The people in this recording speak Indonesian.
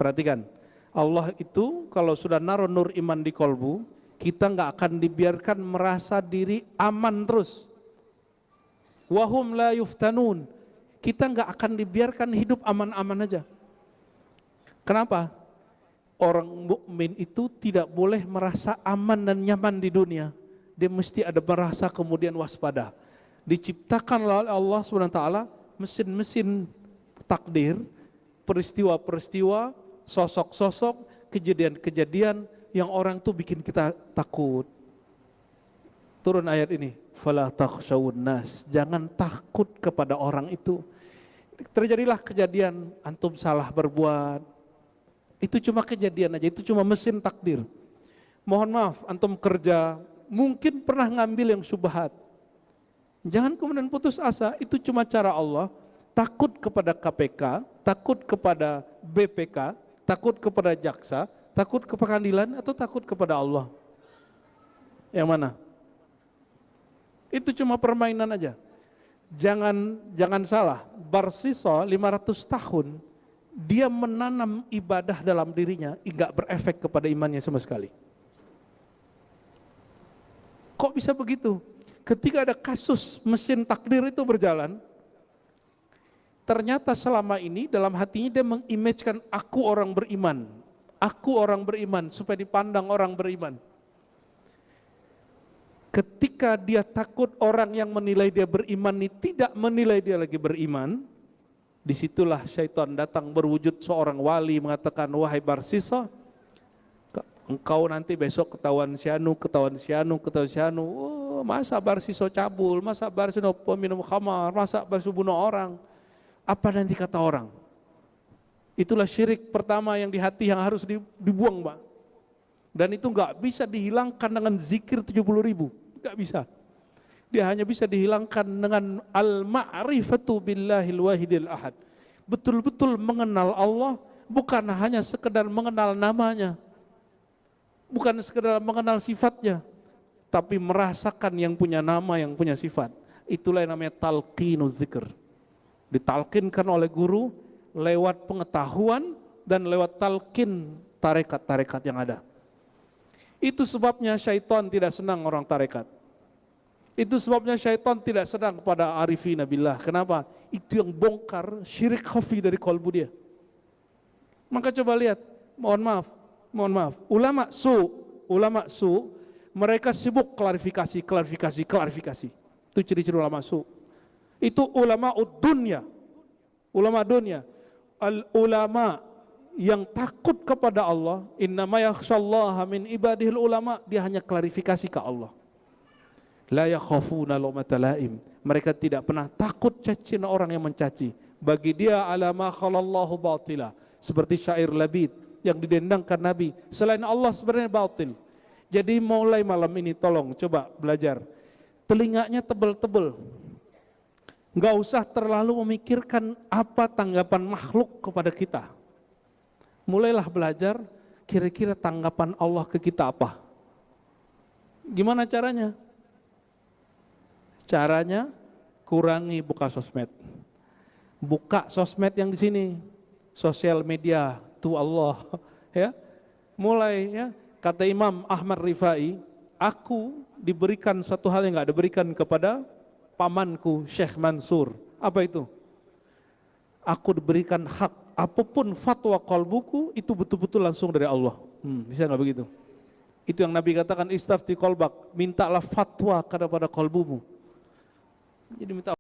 Perhatikan, Allah itu kalau sudah naruh nur iman di kolbu, kita nggak akan dibiarkan merasa diri aman terus. Wahum la yuftanun, kita nggak akan dibiarkan hidup aman-aman aja. Kenapa? Orang mukmin itu tidak boleh merasa aman dan nyaman di dunia. Dia mesti ada merasa kemudian waspada. Diciptakan oleh Allah SWT mesin-mesin takdir, peristiwa-peristiwa, sosok-sosok, kejadian-kejadian yang orang tuh bikin kita takut. Turun ayat ini, fala takhshawun nas, jangan takut kepada orang itu. Terjadilah kejadian antum salah berbuat, itu cuma kejadian aja, itu cuma mesin takdir. Mohon maaf, antum kerja mungkin pernah ngambil yang syubhat, jangan kemudian putus asa, itu cuma cara Allah. Takut kepada KPK, takut kepada BPK, takut kepada jaksa, takut ke pengadilan, atau takut kepada Allah? Yang mana? Itu cuma permainan aja. Jangan salah, Barsisa 500 tahun dia menanam ibadah dalam dirinya, enggak berefek kepada imannya sama sekali. Kok bisa begitu? Ketika ada kasus mesin takdir itu berjalan, ternyata selama ini dalam hatinya dia mengimagekan aku orang beriman, aku orang beriman, supaya dipandang orang beriman. Ketika dia takut orang yang menilai dia beriman ini tidak menilai dia lagi beriman, disitulah syaitan datang berwujud seorang wali mengatakan, wahai Barsisa, engkau nanti besok ketahuan syanu, oh, masa Barsisa cabul, masa Barsisa peminum khamar, masa Barsisa bunuh orang, apa nanti kata orang? Itulah syirik pertama yang di hati yang harus dibuang, Pak. Dan itu nggak bisa dihilangkan dengan zikir 70.000, nggak bisa. Dia hanya bisa dihilangkan dengan al-ma'rifatu billahil wahidil ahad. Betul-betul mengenal Allah, bukan hanya sekedar mengenal namanya, bukan sekedar mengenal sifatnya, tapi merasakan yang punya nama, yang punya sifat. Itulah yang namanya talqinuz zikr. Ditalkinkan oleh guru lewat pengetahuan dan lewat talqin tarekat-tarekat yang ada. Itu sebabnya syaitan tidak senang orang tarekat. Itu sebabnya syaitan tidak senang pada arifina billah. Kenapa? Itu yang bongkar syirik khafi dari kalbu dia. Maka coba lihat, mohon maaf, ulama su, mereka sibuk klarifikasi. Itu ciri-ciri ulama su. Itu ulama dunia. Al-ulama yang takut kepada Allah, innama yakhshallaha min ibadihil ulama, dia hanya klarifikasi ke Allah. La yakhafuna laumata laim, mereka tidak pernah takut caci orang yang mencaci. Bagi dia alama khalallahu batila, seperti syair Labid yang didendangkan Nabi, selain Allah sebenarnya batil. Jadi mulai malam ini tolong coba belajar, telinganya tebel-tebel, nggak usah terlalu memikirkan apa tanggapan makhluk kepada kita. Mulailah belajar, kira-kira tanggapan Allah ke kita apa? Gimana caranya? Caranya kurangi buka sosmed. Buka sosmed yang di sini, sosial media to Allah, ya. Mulai, ya. Kata Imam Ahmad Rifai, aku diberikan satu hal yang nggak diberikan kepada pamanku Syekh Mansur. Apa itu? Aku diberikan hak, apapun fatwa qalbuku itu betul-betul langsung dari Allah. Bisa nggak begitu? Itu yang Nabi katakan, istafti qalbak, mintalah fatwa kepada qalbumu. Jadi minta